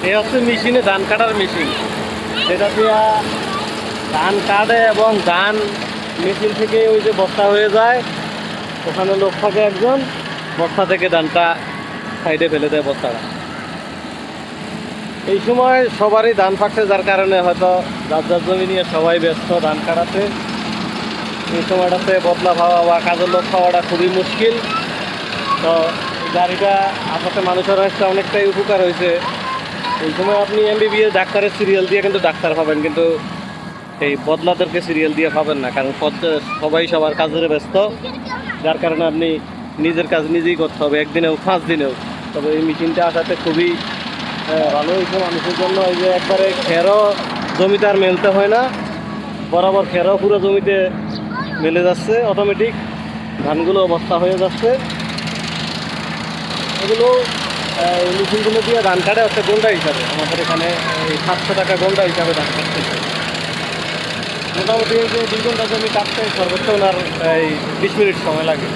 এই হচ্ছে মেশিনে ধান কাটার মেশিন, যেটা দিয়া ধান কাটে এবং ধান মেশিন থেকে ওই যে বস্তা হয়ে যায়, ওখানে লোক থাকে একজন, বস্তা থেকে ধানটা সাইডে ফেলে দেয় বস্তাটা। এই সময় সবারই ধান পাকছে, যার কারণে হয়তো যার যার জমি নিয়ে সবাই ব্যস্ত ধান কাটাতে। এই সময়টাতে বদলা পাওয়া বা কাজের লোক পাওয়াটা খুবই মুশকিল। তো এই গাড়িটা আপাতত মানুষের একটা অনেকটাই উপকার হয়েছে। এই সময় আপনি এমবিবিএস ডাক্তারের সিরিয়াল দিয়ে কিন্তু ডাক্তার পাবেন, কিন্তু এই বদলাদেরকে সিরিয়াল দিয়ে পাবেন না, কারণ সবাই সবার কাজের ব্যস্ত, যার কারণে আপনি নিজের কাজ নিজেই করতে হবে, একদিনেও 5 দিনেও। তবে এই মেশিনটা আসাতে খুবই ভালো হয়েছে মানুষের জন্য। এই যে একবারে খেরও জমিতে আর মেলতে হয় না, বরাবর খেরও পুরো জমিতে মেলে যাচ্ছে, অটোমেটিক ধানগুলো বস্তা হয়ে যাচ্ছে। এগুলো এই মেশিনগুলো দিয়ে ধান কাটে হচ্ছে গন্ডা হিসাবে, আমাদের এখানে এই 700 টাকা গন্ডা হিসাবে ধান কাটতেছে। মোটামুটি এই যে 2 ঘন্টা জমি কাটতে সর্বোচ্চ ওনার এই 20 মিনিট সময় লাগে।